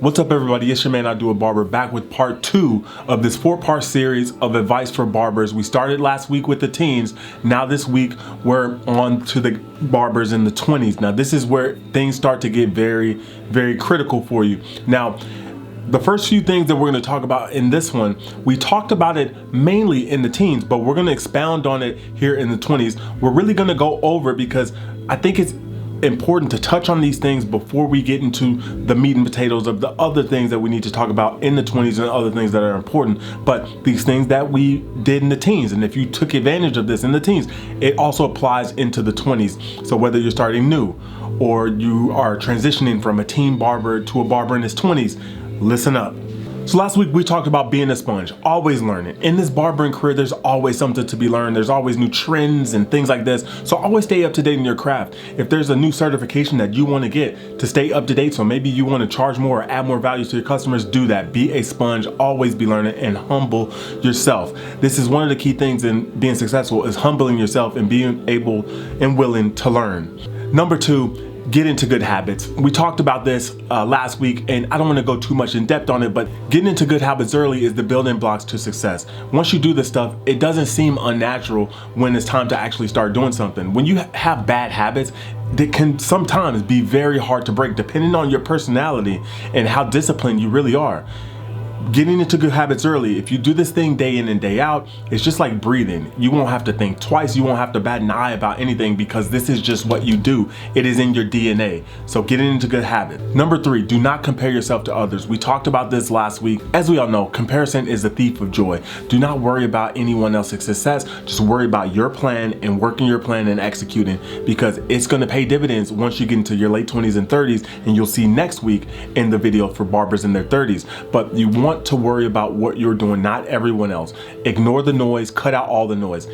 What's up, everybody? It's your man, I Do a Barber, back with part 2 of this 4-part series of advice for barbers. We started last week with the teens. Now this week we're on to the barbers in the 20s. Now this is where things start to get very, very critical for you. Now, the first few things that we're going to talk about in this one, we talked about it mainly in the teens, but we're going to expound on it here in the 20s. We're really going to go over it because I think it's important to touch on these things before we get into the meat and potatoes of the other things that we need to talk about in the 20s and other things that are important. But these things that we did in the teens, and if you took advantage of this in the teens, it also applies into the 20s. So whether you're starting new or you are transitioning from a teen barber to a barber in his 20s, listen up. So last week we talked about being a sponge, always learning. In this barbering career, there's always something to be learned. There's always new trends and things like this. So always stay up to date in your craft. If there's a new certification that you want to get to stay up to date, so maybe you want to charge more or add more value to your customers, do that. Be a sponge, always be learning, and humble yourself. This is one of the key things in being successful, is humbling yourself and being able and willing to learn. Number 2, get into good habits. We talked about this last week, and I don't want to go too much in depth on it, but getting into good habits early is the building blocks to success. Once you do this stuff, it doesn't seem unnatural when it's time to actually start doing something. When you have bad habits, that can sometimes be very hard to break depending on your personality and how disciplined you really are. Getting into good habits early, if you do this thing day in and day out, it's just like breathing. You won't have to think twice. You won't have to bat an eye about anything because this is just what you do. It is in your DNA. So getting into good habits. Number 3, do not compare yourself to others. We talked about this last week. As we all know, comparison is a thief of joy. Do not worry about anyone else's success. Just worry about your plan and working your plan and executing, because it's going to pay dividends once you get into your late 20s and 30s, and you'll see next week in the video for barbers in their 30s. But you want to worry about what you're doing, not everyone else. Ignore the noise, cut out all the noise.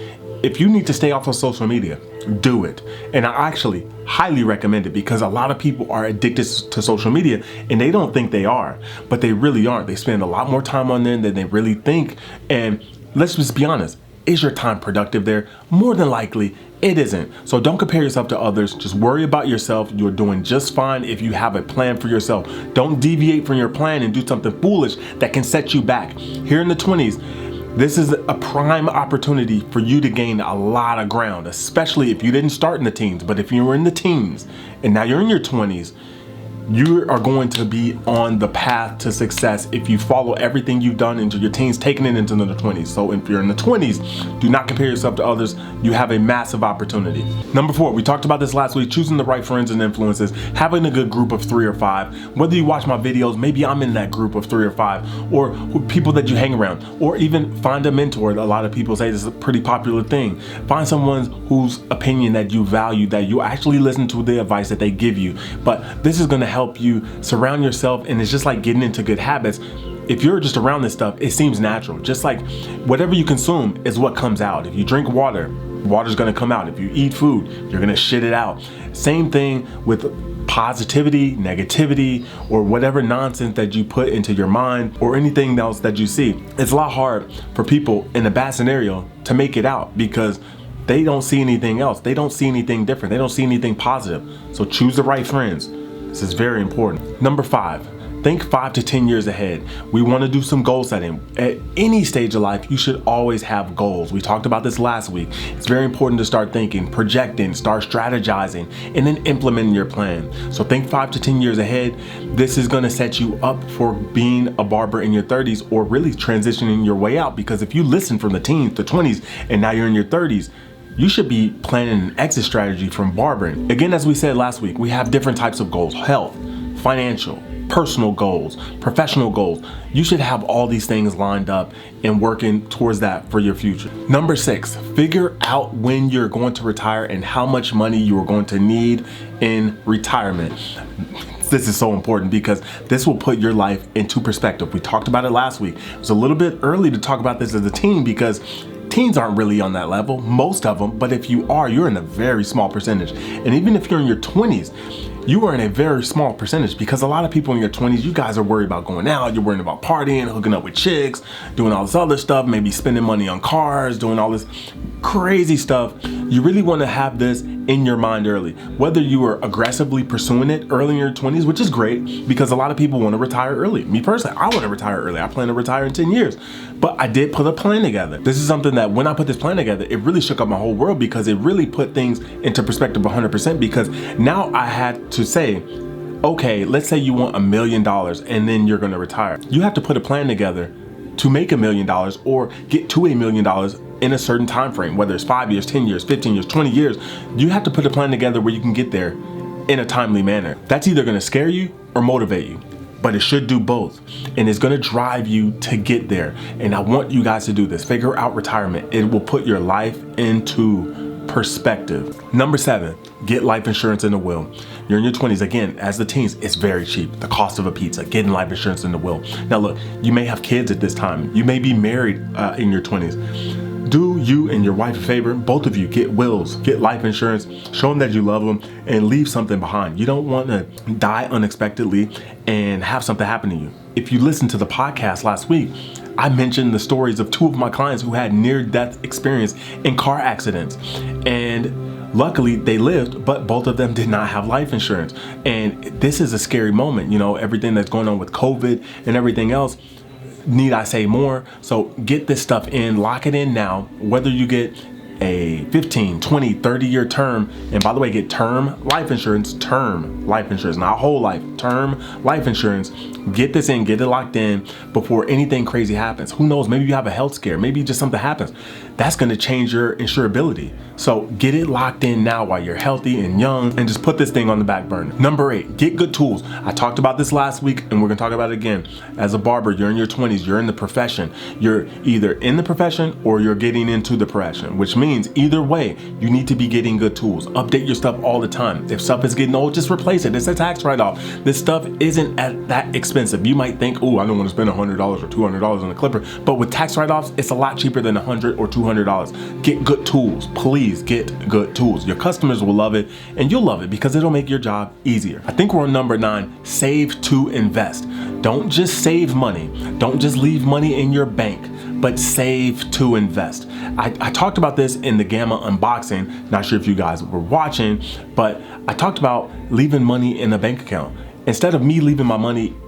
If you need to stay off of social media, do it. And I actually highly recommend it, because a lot of people are addicted to social media and they don't think they are, but they really aren't. They spend a lot more time on there than they really think. And let's just be honest, is your time productive there? More than likely, it isn't. So don't compare yourself to others. Just worry about yourself. You're doing just fine if you have a plan for yourself. Don't deviate from your plan and do something foolish that can set you back. Here in the 20s, this is a prime opportunity for you to gain a lot of ground, especially if you didn't start in the teens. But if you were in the teens and now you're in your 20s, you are going to be on the path to success if you follow everything you've done into your teens, taking it into the 20s. So if you're in the 20s, do not compare yourself to others. You have a massive opportunity. Number 4, we talked about this last week, choosing the right friends and influences, having a good group of 3 or 5. Whether you watch my videos, maybe I'm in that group of 3 or 5, or people that you hang around, or even find a mentor. A lot of people say this is a pretty popular thing. Find someone whose opinion that you value, that you actually listen to the advice that they give you. But this is going to help you surround yourself, and it's just like getting into good habits. If you're just around this stuff, it seems natural. Just like whatever you consume is what comes out. If you drink water, water's gonna come out. If you eat food, you're gonna shit it out. Same thing with positivity, negativity, or whatever nonsense that you put into your mind or anything else that you see. It's a lot hard for people in a bad scenario to make it out because they don't see anything else. They don't see anything different. They don't see anything positive. So choose the right friends. This is very important. Number 5, think 5 to 10 years ahead. We want to do some goal setting. At any stage of life, you should always have goals. We talked about this last week. It's very important to start thinking, projecting, start strategizing, and then implementing your plan. So think 5 to 10 years ahead. This is going to set you up for being a barber in your 30s, or really transitioning your way out, because if you listen from the teens to 20s and now you're in your 30s, you should be planning an exit strategy from barbering. Again, as we said last week, we have different types of goals: health, financial, personal goals, professional goals. You should have all these things lined up and working towards that for your future. Number 6, figure out when you're going to retire and how much money you are going to need in retirement. This is so important because this will put your life into perspective. We talked about it last week. It was a little bit early to talk about this as a teen because teens aren't really on that level, most of them, but if you are, you're in a very small percentage. And even if you're in your 20s, you are in a very small percentage, because a lot of people in your 20s, you guys are worried about going out, you're worried about partying, hooking up with chicks, doing all this other stuff, maybe spending money on cars, doing all this crazy stuff. You really want to have this in your mind early. Whether you are aggressively pursuing it early in your 20s, which is great because a lot of people want to retire early. Me personally, I want to retire early. I plan to retire in 10 years. But I did put a plan together. This is something that when I put this plan together, it really shook up my whole world because it really put things into perspective 100%, because now I had to say, okay, let's say you want $1 million and then you're going to retire. You have to put a plan together to make $1 million or get to $1 million in a certain time frame, whether it's 5 years, 10 years, 15 years, 20 years. You have to put a plan together where you can get there in a timely manner. That's either going to scare you or motivate you, but it should do both, and it's going to drive you to get there. And I want you guys to do this. Figure out retirement. It will put your life into perspective. Number 7, get life insurance in the will. You're in your 20s. Again, as the teens, it's very cheap. The cost of a pizza, getting life insurance in the will. Now look, you may have kids at this time. You may be married in your 20s. Do you and your wife a favor, both of you get wills, get life insurance, show them that you love them, and leave something behind. You don't want to die unexpectedly and have something happen to you. If you listened to the podcast last week, I mentioned the stories of 2 of my clients who had near-death experience in car accidents. And luckily they lived, but both of them did not have life insurance. And this is a scary moment, everything that's going on with COVID and everything else. Need I say more? So get this stuff in, lock it in now, whether you get a 15, 20, 30-year term. And by the way, get term life insurance, not whole life, term life insurance. Get this in, get it locked in before anything crazy happens. Who knows? Maybe you have a health scare. Maybe just something happens. That's going to change your insurability. So get it locked in now while you're healthy and young, and just put this thing on the back burner. Number 8, get good tools. I talked about this last week and we're going to talk about it again. As a barber, you're in your 20s, you're in the profession. You're either in the profession or you're getting into the profession, which means either way, you need to be getting good tools. Update your stuff all the time. If stuff is getting old, just replace it. It's a tax write-off. This stuff isn't that expensive. You might think, oh, I don't want to spend $100 or $200 on a clipper, but with tax write-offs, it's a lot cheaper than $100 or $200. Get good tools. Please get good tools. Your customers will love it and you'll love it because it'll make your job easier. I think we're on number 9, save to invest. Don't just save money. Don't just leave money in your bank, but save to invest. I talked about this in the Gamma unboxing. Not sure if you guys were watching, but I talked about leaving money in a bank account. Instead of me leaving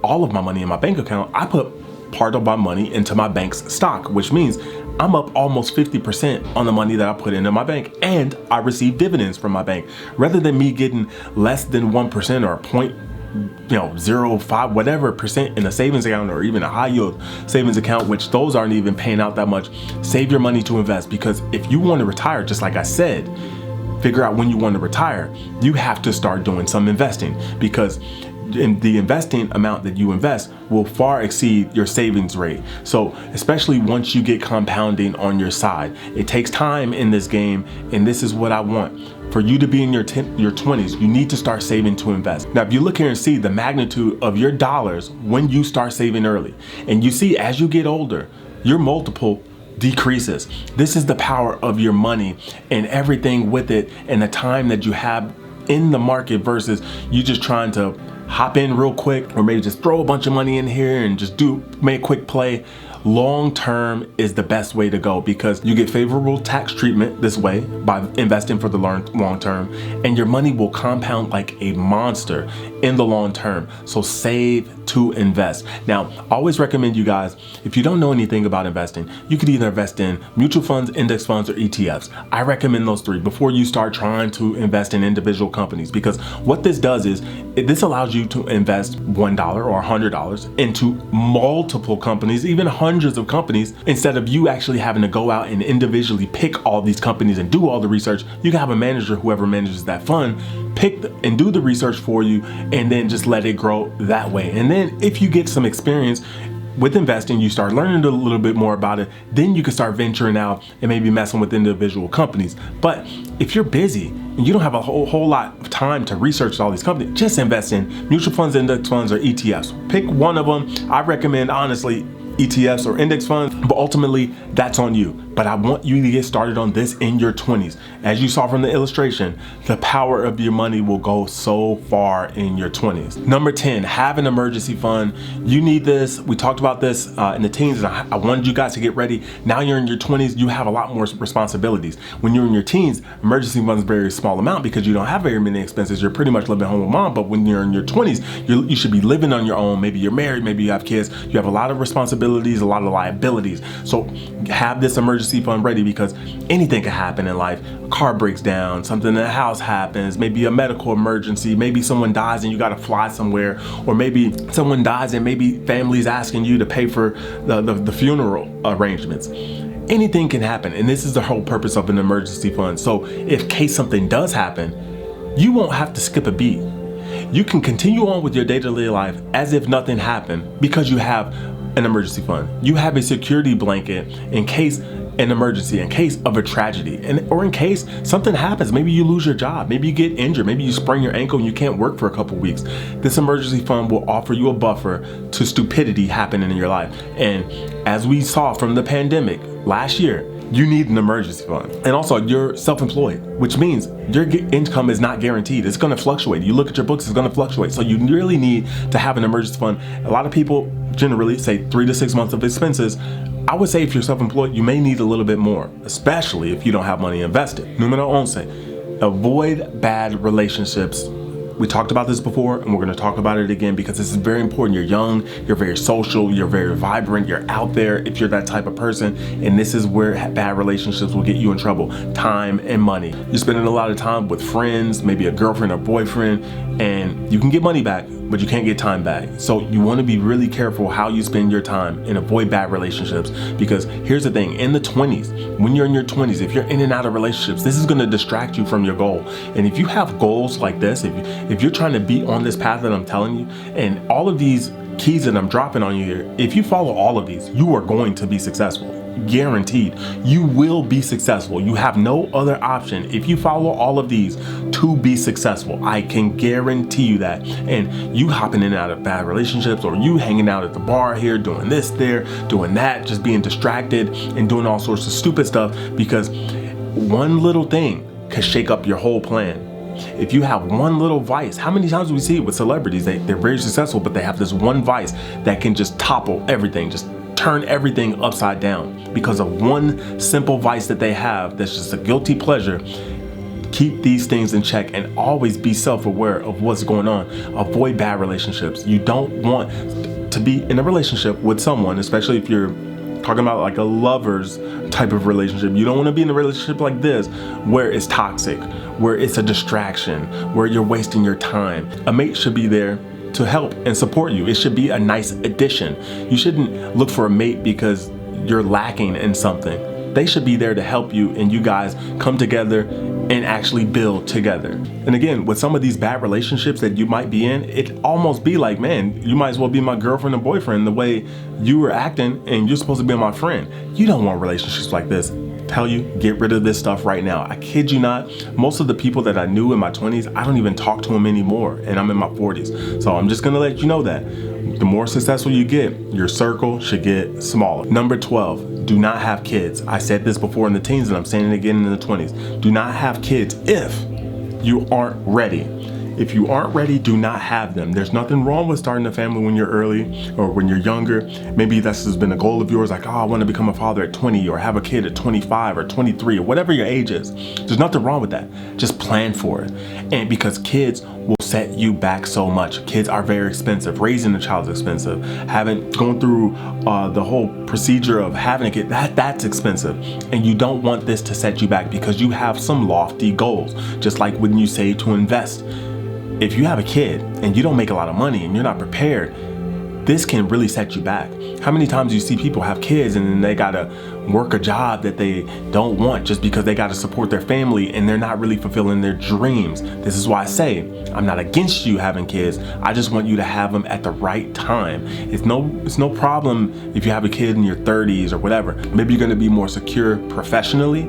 all of my money in my bank account, I put part of my money into my bank's stock, which means I'm up almost 50% on the money that I put into my bank, and I receive dividends from my bank. Rather than me getting less than 1% or 0.05 whatever percent in a savings account or even a high yield savings account, which those aren't even paying out that much. Save your money to invest, because if you want to retire, just like I said, figure out when you want to retire, you have to start doing some investing, because the investing amount that you invest will far exceed your savings rate. So especially once you get compounding on your side, it takes time in this game, and this is what I want. For you to be in your 20s, you need to start saving to invest. Now, if you look here and see the magnitude of your dollars when you start saving early, and you see as you get older, your multiple decreases. This is the power of your money and everything with it, and the time that you have in the market versus you just trying to hop in real quick, or maybe just throw a bunch of money in here and just make a quick play. Long term is the best way to go, because you get favorable tax treatment this way by investing for the long term, and your money will compound like a monster in the long term. So save to invest. Now, I always recommend you guys, if you don't know anything about investing, you could either invest in mutual funds, index funds, or ETFs. I recommend those 3 before you start trying to invest in individual companies, because what this does is this allows you to invest $1 or $100 into multiple companies, even hundreds of companies. Instead of you actually having to go out and individually pick all these companies and do all the research, you can have a manager, whoever manages that fund, pick and do the research for you, and then just let it grow that way. And then if you get some experience with investing, you start learning a little bit more about it, then you can start venturing out and maybe messing with individual companies. But if you're busy and you don't have a whole lot of time to research all these companies, just invest in mutual funds, index funds, or ETFs. Pick one of them. I recommend, honestly, ETFs or index funds, but ultimately that's on you. But I want you to get started on this in your 20s. As you saw from the illustration, the power of your money will go so far in your 20s. Number 10, have an emergency fund. You need this. We talked about this in the teens, and I wanted you guys to get ready. Now you're in your 20s, you have a lot more responsibilities. When you're in your teens, emergency fund is a very small amount because you don't have very many expenses. You're pretty much living home with mom. But when you're in your 20s, you should be living on your own. Maybe you're married, maybe you have kids. You have a lot of responsibilities, a lot of liabilities. So have this emergency fund ready, because anything can happen in life. A car breaks down, something in the house happens, maybe a medical emergency, maybe someone dies and you got to fly somewhere, or maybe someone dies and maybe family's asking you to pay for the funeral arrangements. Anything can happen, and this is the whole purpose of an emergency fund. So in case something does happen, you won't have to skip a beat. You can continue on with your day-to-day life as if nothing happened, because you have an emergency fund. You have a security blanket in case an emergency, in case of a tragedy, or in case something happens. Maybe you lose your job, maybe you get injured, maybe you sprain your ankle and you can't work for a couple weeks. This emergency fund will offer you a buffer to stupidity happening in your life. And as we saw from the pandemic last year, you need an emergency fund. And also, you're self-employed, which means your income is not guaranteed. It's gonna fluctuate. You look at your books, it's gonna fluctuate. So you really need to have an emergency fund. A lot of people generally say 3 to 6 months of expenses. I would say if you're self-employed, you may need a little bit more, especially if you don't have money invested. Numero 11, avoid bad relationships. We talked about this before, and we're going to talk about it again because this is very important. You're young, you're very social, you're very vibrant, you're out there if you're that type of person, and this is where bad relationships will get you in trouble. Time and money. You're spending a lot of time with friends, maybe a girlfriend or boyfriend, and you can get money back, but you can't get time back. So you want to be really careful how you spend your time and avoid bad relationships, because here's the thing, in the 20s, when you're in your 20s, if you're in and out of relationships, this is going to distract you from your goal. And if you have goals like this, if you're trying to be on this path that I'm telling you, and all of these keys that I'm dropping on you here, if you follow all of these, you are going to be successful. Guaranteed. You will be successful. You have no other option if you follow all of these to be successful. I can guarantee you that. And you hopping in and out of bad relationships, or you hanging out at the bar here, doing this there, doing that, just being distracted and doing all sorts of stupid stuff, because one little thing could shake up your whole plan. If you have one little vice, how many times do we see it with celebrities? They're very successful, but they have this one vice that can just topple everything, just turn everything upside down because of one simple vice that they have that's just a guilty pleasure. Keep these things in check and always be self-aware of what's going on. Avoid bad relationships. You don't want to be in a relationship with someone, especially if you're talking about like a lover's type of relationship. You don't want to be in a relationship like this where it's toxic, where it's a distraction, where you're wasting your time. A mate should be there to help and support you. It should be a nice addition. You shouldn't look for a mate because you're lacking in something. They should be there to help you, and you guys come together and actually build together. And again, with some of these bad relationships that you might be in, it almost be like, man, you might as well be my girlfriend and boyfriend the way you were acting, and you're supposed to be my friend. You don't want relationships like this. Tell you, get rid of this stuff right now. I kid you not, most of the people that I knew in my 20s, I don't even talk to them anymore, and I'm in my 40s. So I'm just gonna let you know that the more successful you get, your circle should get smaller. Number 12, do not have kids. I said this before in the teens, and I'm saying it again in the 20s. Do not have kids if you aren't ready. If you aren't ready, do not have them. There's nothing wrong with starting a family when you're early or when you're younger. Maybe this has been a goal of yours, like, oh, I want to become a father at 20 or have a kid at 25 or 23 or whatever your age is. There's nothing wrong with that. Just plan for it. And because kids will set you back so much. Kids are very expensive. Raising a child is expensive. Going through the whole procedure of having a kid, that's expensive. And you don't want this to set you back because you have some lofty goals. Just like when you say to invest. If you have a kid and you don't make a lot of money and you're not prepared, this can really set you back. How many times do you see people have kids and then they gotta work a job that they don't want just because they gotta support their family and they're not really fulfilling their dreams? This is why I say, I'm not against you having kids. I just want you to have them at the right time. It's no problem if you have a kid in your 30s or whatever. Maybe you're gonna be more secure professionally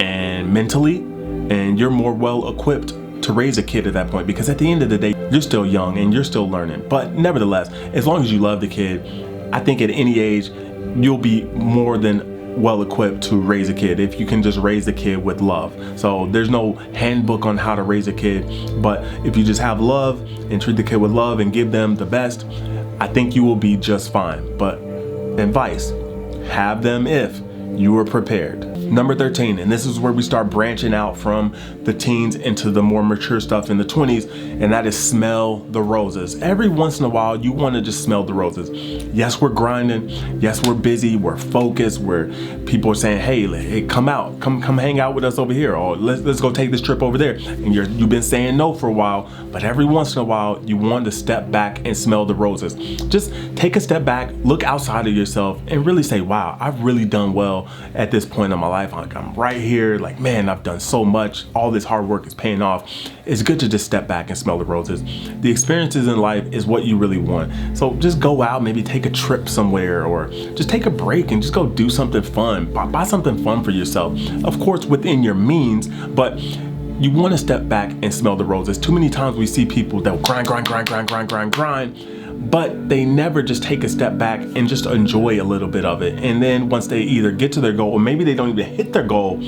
and mentally, and you're more well equipped to raise a kid at that point, because at the end of the day, you're still young and you're still learning. But nevertheless, as long as you love the kid, I think at any age, you'll be more than well equipped to raise a kid if you can just raise the kid with love. So there's no handbook on how to raise a kid, but if you just have love and treat the kid with love and give them the best, I think you will be just fine. But advice, have them if you are prepared. Number 13, and this is where we start branching out from the teens into the more mature stuff in the 20s, and that is smell the roses. Every once in a while, you want to just smell the roses. Yes, we're grinding. Yes, we're busy. We're focused. People are saying, hey, come out, come hang out with us over here, or let's go take this trip over there. And you've been saying no for a while, but every once in a while, you want to step back and smell the roses. Just take a step back, look outside of yourself, and really say, wow, I've really done well at this point in my life. Like, I'm right here, like, man, I've done so much. All this hard work is paying off. It's good to just step back and smell the roses. The experiences in life is what you really want. So just go out, maybe take a trip somewhere, or just take a break and just go do something fun. Buy something fun for yourself. Of course, within your means, but you want to step back and smell the roses. Too many times we see people that grind, but they never just take a step back and just enjoy a little bit of it. And then once they either get to their goal, or maybe they don't even hit their goal,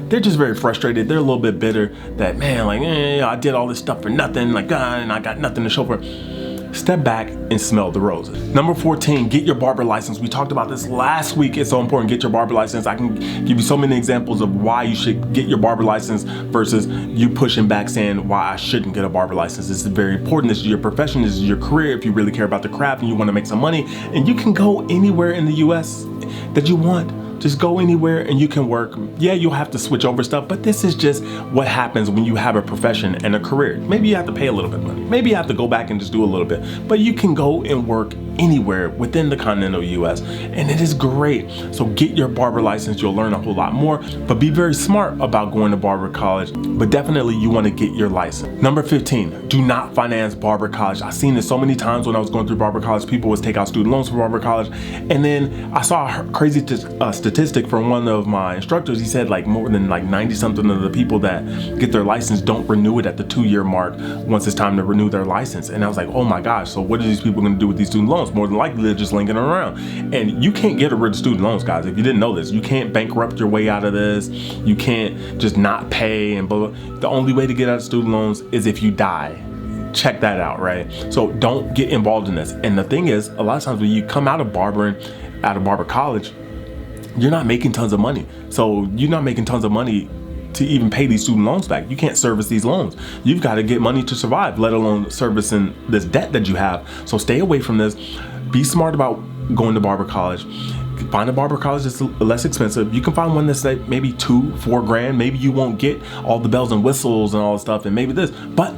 they're just very frustrated. They're a little bit bitter that, man, like, I did all this stuff for nothing, like, and I got nothing to show for it. Step back and smell the roses. Number 14, get your barber license. We talked about this last week. It's so important. Get your barber license. I can give you so many examples of why you should get your barber license versus you pushing back saying why I shouldn't get a barber license. This is very important. This is your profession. This is your career. If you really care about the craft and you want to make some money, and you can go anywhere in the US that you want. Just go anywhere and you can work. Yeah, you'll have to switch over stuff, but this is just what happens when you have a profession and a career. Maybe you have to pay a little bit of money. Maybe you have to go back and just do a little bit, but you can go and work anywhere within the continental US, and it is great. So get your barber license. You'll learn a whole lot more, but be very smart about going to barber college, but definitely you want to get your license. Number 15, do not finance barber college. I've seen this so many times when I was going through barber college. People would take out student loans for barber college, and then I saw a crazy statistic from one of my instructors. He said like more than like 90 something of the people that get their license don't renew it at the 2-year mark once it's time to renew their license. And I was like, oh my gosh, so what are these people going to do with these student loans? More than likely they're just linking around. And you can't get rid of student loans, guys. If you didn't know this, you can't bankrupt your way out of this. You can't just not pay and blah, blah. The only way to get out of student loans is if you die. Check that out, right? So don't get involved in this. And the thing is, a lot of times when you come out of barber college, you're not making tons of money. So you're not making tons of money to even pay these student loans back. You can't service these loans. You've got to get money to survive, let alone servicing this debt that you have. So stay away from this. Be smart about going to barber college. Find a barber college that's less expensive. You can find one that's like maybe $2-4 grand. Maybe you won't get all the bells and whistles and all the stuff, and maybe this, but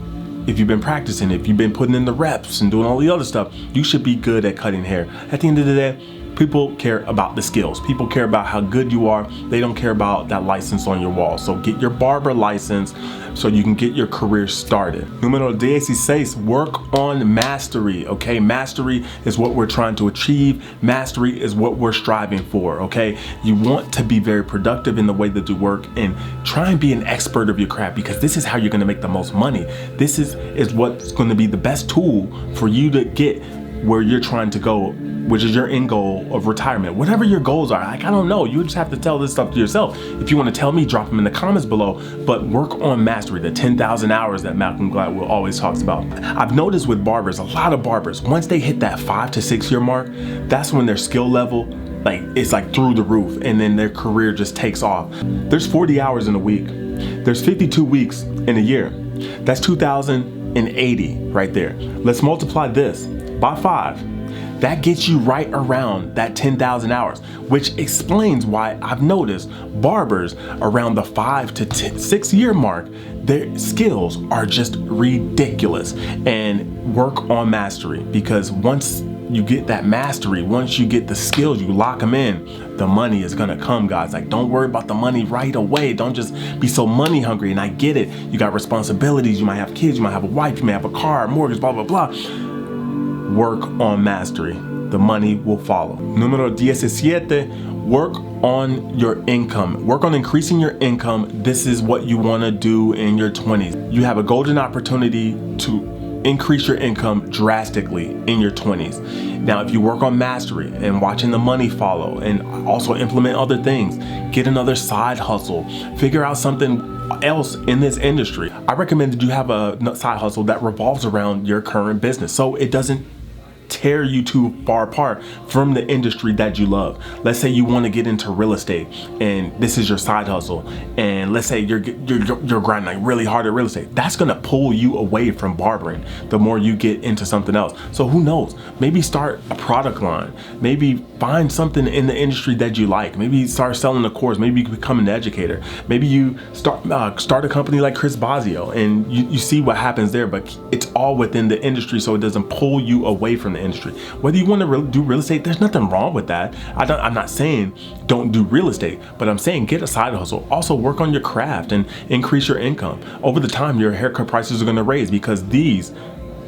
if you've been practicing, if you've been putting in the reps and doing all the other stuff, you should be good at cutting hair. At the end of the day, people care about the skills. People care about how good you are. They don't care about that license on your wall. So get your barber license so you can get your career started. Número 16, work on mastery, okay? Mastery is what we're trying to achieve. Mastery is what we're striving for, okay? You want to be very productive in the way that you work, and try and be an expert of your craft, because this is how you're gonna make the most money. This is what's gonna be the best tool for you to get where you're trying to go, which is your end goal of retirement. Whatever your goals are, like, I don't know, you just have to tell this stuff to yourself. If you want to tell me, drop them in the comments below, but work on mastery, the 10,000 hours that Malcolm Gladwell always talks about. I've noticed with barbers, a lot of barbers, once they hit that 5 to 6 year mark, that's when their skill level, like, it's like through the roof, and then their career just takes off. There's 40 hours in a week. There's 52 weeks in a year. That's 2,080 right there. Let's multiply this by 5. That gets you right around that 10,000 hours, which explains why I've noticed barbers around the 5 to 6 year mark, their skills are just ridiculous. And work on mastery, because once you get that mastery, once you get the skills, you lock them in, the money is gonna come, guys. Like, don't worry about the money right away. Don't just be so money hungry. And I get it. You got responsibilities. You might have kids. You might have a wife. You may have a car, a mortgage, blah, blah, blah. Work on mastery. The money will follow. Número 17, work on your income. Work on increasing your income. This is what you want to do in your 20s. You have a golden opportunity to increase your income drastically in your 20s. Now, if you work on mastery and watching the money follow and also implement other things, get another side hustle, figure out something else in this industry. I recommend that you have a side hustle that revolves around your current business so it doesn't tear you too far apart from the industry that you love. Let's say you want to get into real estate and this is your side hustle, and let's say you're grinding like really hard at real estate. That's gonna pull you away from barbering the more you get into something else. So who knows, maybe start a product line, maybe find something in the industry that you like, maybe start selling a course, maybe you become an educator, maybe you start a company like Chris Bosio and you see what happens there. But it's all within the industry so it doesn't pull you away from the industry. Whether you want to do real estate, there's nothing wrong with that. I'm not saying don't do real estate, but I'm saying get a side hustle. Also work on your craft and increase your income. Over the time, your haircut prices are going to raise because these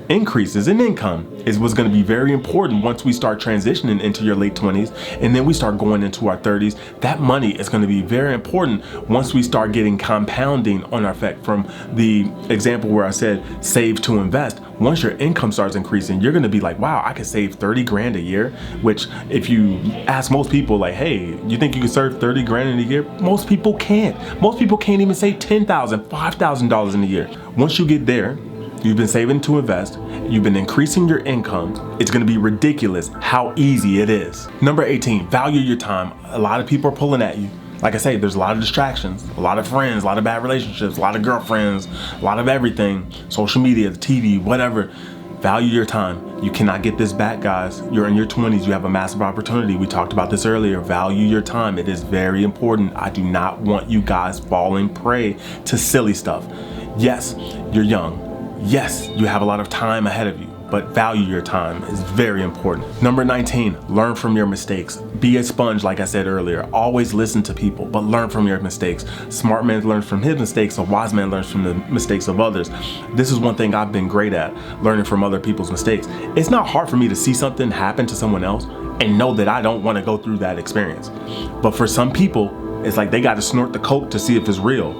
increases in income is what's going to be very important once we start transitioning into your late 20s and then we start going into our 30s. That money is going to be very important once we start getting compounding on our effect. From the example where I said save to invest, once your income starts increasing, you're going to be like, wow, I could save 30 grand a year, which if you ask most people like, hey, you think you could save 30 grand in a year? Most people can't. Most people can't even save $10,000, $5,000 in a year. Once you get there, you've been saving to invest, you've been increasing your income, it's gonna be ridiculous how easy it is. Number 18, value your time. A lot of people are pulling at you. Like I say, there's a lot of distractions, a lot of friends, a lot of bad relationships, a lot of girlfriends, a lot of everything, social media, the TV, whatever. Value your time. You cannot get this back, guys. You're in your 20s, you have a massive opportunity. We talked about this earlier. Value your time. It is very important. I do not want you guys falling prey to silly stuff. Yes, you're young. Yes, you have a lot of time ahead of you, but value your time is very important. Number 19, learn from your mistakes. Be a sponge, like I said earlier. Always listen to people, but learn from your mistakes. Smart man learns from his mistakes, a wise man learns from the mistakes of others. This is one thing I've been great at, learning from other people's mistakes. It's not hard for me to see something happen to someone else and know that I don't want to go through that experience. But for some people, it's like they got to snort the coke to see if it's real.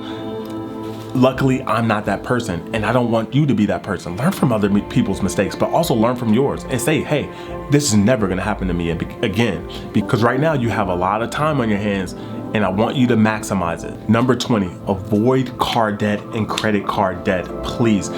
Luckily, I'm not that person, and I don't want you to be that person. Learn from other people's mistakes, but also learn from yours and say, hey, this is never gonna happen to me again. Because right now you have a lot of time on your hands and I want you to maximize it. Number 20, avoid car debt and credit card debt, please.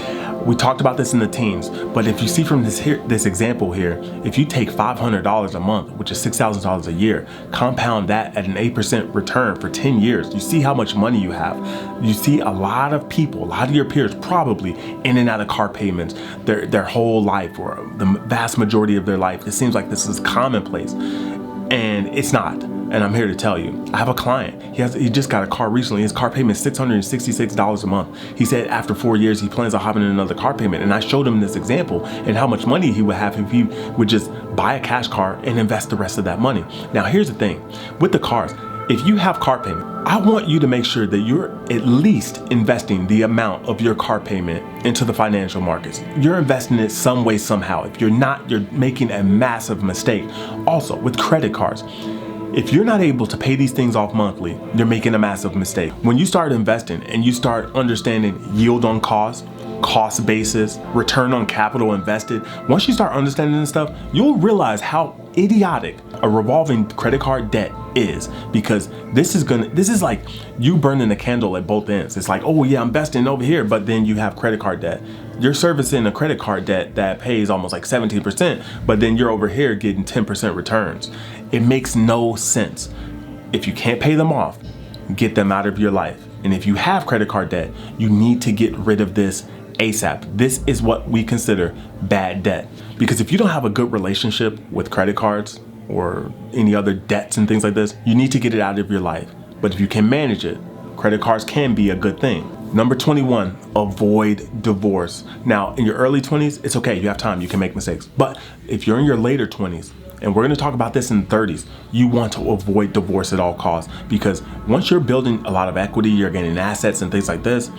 We talked about this in the teens, but if you see from this example here, if you take $500 a month, which is $6,000 a year, compound that at an 8% return for 10 years, you see how much money you have. You see a lot of people, a lot of your peers probably in and out of car payments their whole life, or the vast majority of their life. It seems like this is commonplace, and it's not. And I'm here to tell you, I have a client. He just got a car recently. His car payment is $666 a month. He said after 4 years, he plans on hopping in another car payment. And I showed him this example and how much money he would have if he would just buy a cash car and invest the rest of that money. Now, here's the thing with the cars. If you have car payment, I want you to make sure that you're at least investing the amount of your car payment into the financial markets. You're investing it some way, somehow. If you're not, you're making a massive mistake. Also, with credit cards, if you're not able to pay these things off monthly, you're making a massive mistake. When you start investing and you start understanding yield on cost basis, return on capital invested, once you start understanding this stuff, you'll realize how idiotic a revolving credit card debt is, because this is like you burning a candle at both ends. It's like, oh yeah, I'm investing over here, but then you have credit card debt. You're servicing a credit card debt that pays almost like 17%, but then you're over here getting 10% returns. It makes no sense. If you can't pay them off, get them out of your life. And if you have credit card debt, you need to get rid of this ASAP. This is what we consider bad debt. Because if you don't have a good relationship with credit cards or any other debts and things like this, you need to get it out of your life. But if you can manage it, credit cards can be a good thing. Number 21, avoid divorce. Now, in your early 20s, it's okay, you have time, you can make mistakes. But if you're in your later 20s, and we're gonna talk about this in the 30s, you want to avoid divorce at all costs. Because once you're building a lot of equity, you're gaining assets and things like this,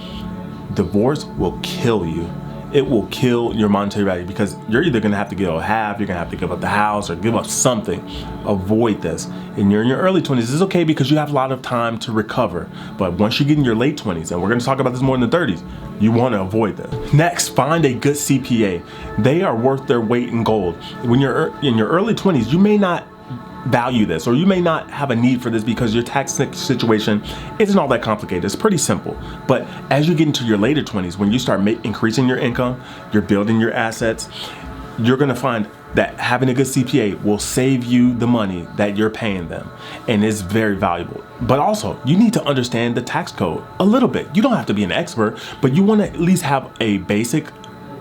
divorce will kill you. It will kill your monetary value, because you're either gonna have to give up half, you're gonna have to give up the house or give up something. Avoid this. And you're in your early 20s, it's okay because you have a lot of time to recover. But once you get in your late 20s, and we're gonna talk about this more in the 30s, You want to avoid them. Next, find a good CPA. They are worth their weight in gold. When you're in your early 20s, you may not value this, or you may not have a need for this because your tax situation isn't all that complicated. It's pretty simple. But as you get into your later 20s, when you start increasing your income, you're building your assets, you're going to find that having a good CPA will save you the money that you're paying them, and it's very valuable. But also, you need to understand the tax code a little bit. You don't have to be an expert, but you want to at least have a basic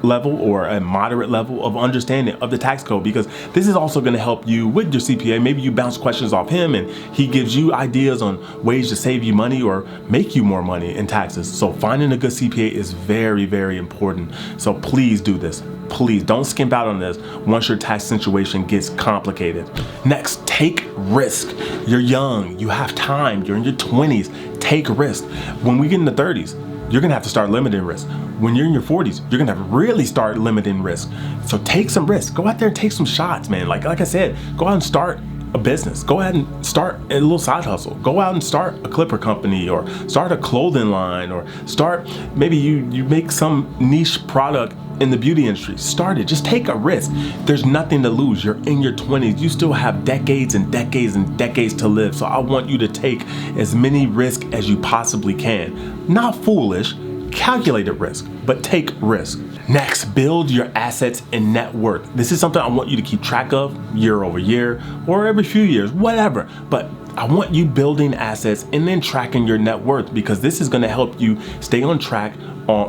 level or a moderate level of understanding of the tax code, because this is also going to help you with your CPA. Maybe you bounce questions off him and he gives you ideas on ways to save you money or make you more money in taxes. So finding a good CPA is very, very important. So please do this. Please don't skimp out on this once your tax situation gets complicated. Next, take risk. You're young, you have time, you're in your 20s, take risk. When we get in the 30s, you're gonna have to start limiting risk. When you're in your 40s, you're gonna have to really start limiting risk. So take some risks. Go out there and take some shots, man. Like I said, go out and start a business. Go ahead and start a little side hustle. Go out and start a clipper company, or start a clothing line, or start, maybe you make some niche product in the beauty industry. Start it. Just take a risk. There's nothing to lose. You're in your 20s. You still have decades and decades and decades to live. So I want you to take as many risks as you possibly can. Not foolish, calculated risk, but take risk. Next, build your assets and net worth. This is something I want you to keep track of year over year or every few years, whatever. But I want you building assets and then tracking your net worth, because this is going to help you stay on track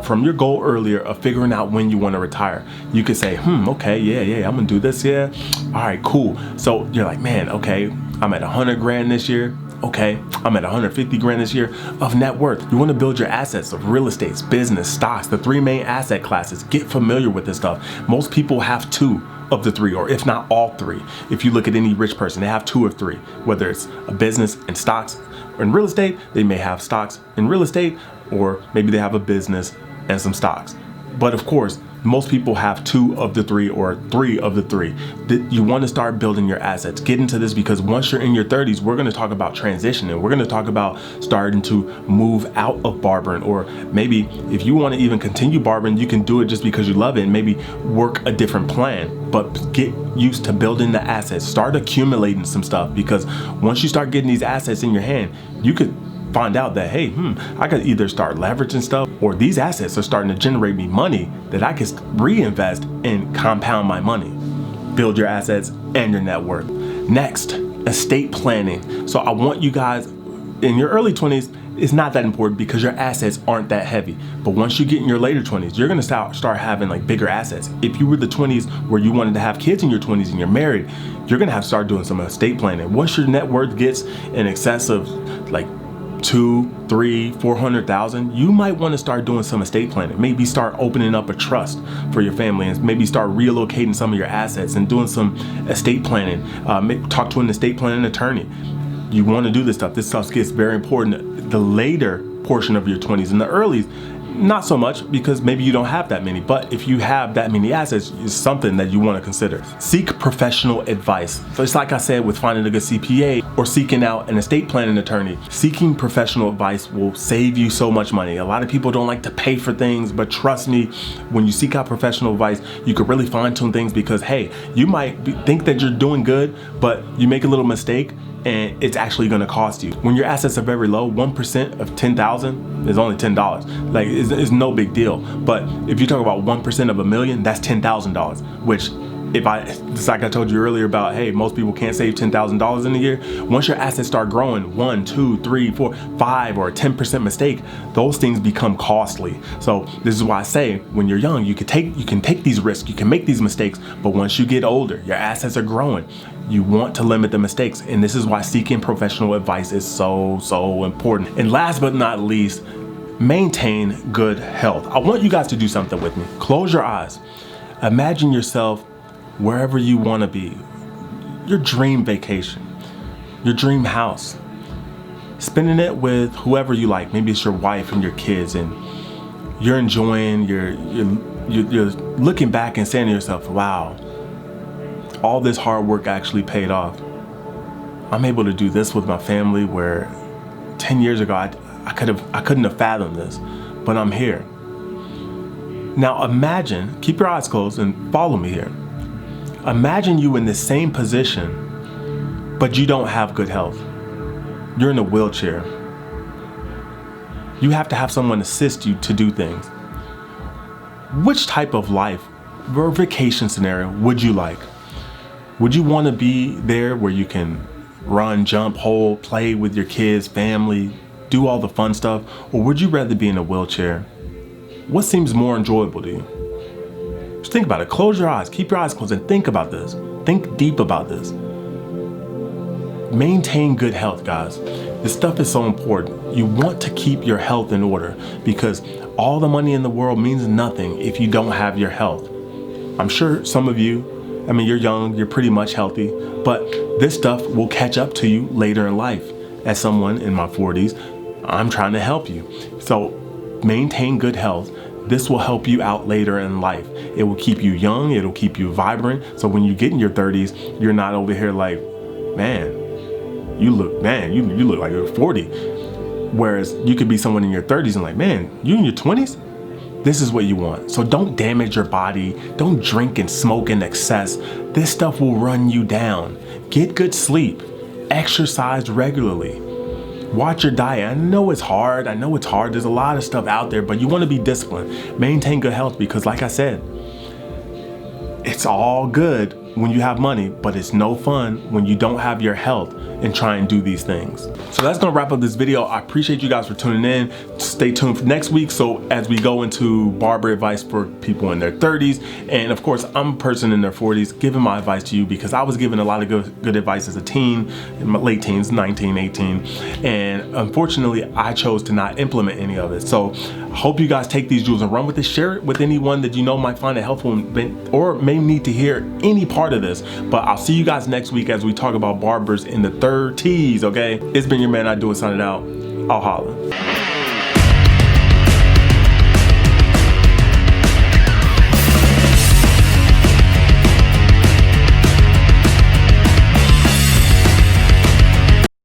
from your goal earlier of figuring out when you want to retire. You could say, okay, yeah, I'm gonna do this, yeah. All right, cool. So you're like, man, okay, I'm at 100 grand this year. Okay, I'm at 150 grand this year of net worth. You want to build your assets of real estate, business, stocks, the three main asset classes. Get familiar with this stuff. Most people have two of the three, or if not all three. If you look at any rich person, they have two or three, whether it's a business and stocks, or in real estate, they may have stocks in real estate, or maybe they have a business and some stocks. But of course, most people have two of the three or three of the three. You want to start building your assets. Get into this, because once you're in your 30s, we're going to talk about transitioning. We're going to talk about starting to move out of barbering, or maybe if you want to even continue barbering, you can do it just because you love it and maybe work a different plan. But get used to building the assets. Start accumulating some stuff, because once you start getting these assets in your hand, you could find out that, hey, I could either start leveraging stuff, or these assets are starting to generate me money that I can reinvest and compound my money. Build your assets and your net worth. Next, estate planning. So I want you guys in your early 20s, it's not that important because your assets aren't that heavy. But once you get in your later 20s, you're gonna start having like bigger assets. If you were the 20s where you wanted to have kids in your 20s and you're married, you're gonna have to start doing some estate planning. Once your net worth gets in excess of like 200,000, 300,000, 400,000, you might want to start doing some estate planning. Maybe start opening up a trust for your family, and maybe start relocating some of your assets and doing some estate planning. Talk to an estate planning attorney. You want to do this stuff. This stuff gets very important the later portion of your 20s. In the early, not so much, because maybe you don't have that many, but if you have that many assets, it's something that you want to consider. Seek professional advice. So it's like I said with finding a good CPA or seeking out an estate planning attorney. Seeking professional advice will save you so much money. A lot of people don't like to pay for things, but trust me, when you seek out professional advice, you could really fine tune things, because hey, you might think that you're doing good, but you make a little mistake and it's actually going to cost you. When your assets are very low, 1% of 10,000 is only $10. Like it's no big deal. But if you talk about 1% of a million, that's $10,000, which just like I told you earlier about, hey, most people can't save $10,000 in a year. Once your assets start growing 1, 2, 3, 4, 5, or a 10% mistake, those things become costly. So this is why I say, when you're young, you can take these risks, you can make these mistakes, but once you get older, your assets are growing. You want to limit the mistakes, and this is why seeking professional advice is so important. And last but not least, maintain good health. I want you guys to do something with me. Close your eyes. Imagine yourself wherever you want to be, your dream vacation, your dream house, spending it with whoever you like. Maybe it's your wife and your kids, and you're enjoying, you're looking back and saying to yourself, wow, all this hard work actually paid off. I'm able to do this with my family, where 10 years ago I couldn't have fathomed this, but I'm here. Now imagine, keep your eyes closed and follow me here. Imagine you in the same position, but you don't have good health. You're in a wheelchair. You have to have someone assist you to do things. Which type of life or vacation scenario would you like? Would you want to be there where you can run, jump, hold, play with your kids, family, do all the fun stuff? Or would you rather be in a wheelchair? What seems more enjoyable to you? Just think about it. Close your eyes, keep your eyes closed, and think about this. Think deep about this. Maintain good health, guys. This stuff is so important. You want to keep your health in order because all the money in the world means nothing if you don't have your health. I'm sure some of you, you're young, you're pretty much healthy, but this stuff will catch up to you later in life. As someone in my 40s, I'm trying to help you. So maintain good health. This will help you out later in life. It will keep you young, it'll keep you vibrant. So when you get in your 30s, you're not over here like, man, you look like you're 40. Whereas you could be someone in your 30s and like, man, you in your 20s? This is what you want. So don't damage your body. Don't drink and smoke in excess. This stuff will run you down. Get good sleep. Exercise regularly. Watch your diet. I know it's hard. There's a lot of stuff out there, but you want to be disciplined. Maintain good health because like I said, it's all good when you have money, but it's no fun when you don't have your health and try and do these things. So that's gonna wrap up this video. I appreciate you guys for tuning in. Stay tuned for next week. So as we go into barber advice for people in their 30s, and of course, I'm a person in their 40s giving my advice to you because I was given a lot of good advice as a teen, in my late teens, 19, 18. And unfortunately, I chose to not implement any of it. So I hope you guys take these jewels and run with it. Share it with anyone that you know might find it helpful or may need to hear any part of this. But I'll see you guys next week as we talk about barbers in the 30s, okay? It's been your man, I Do It, signing out. I'll holla.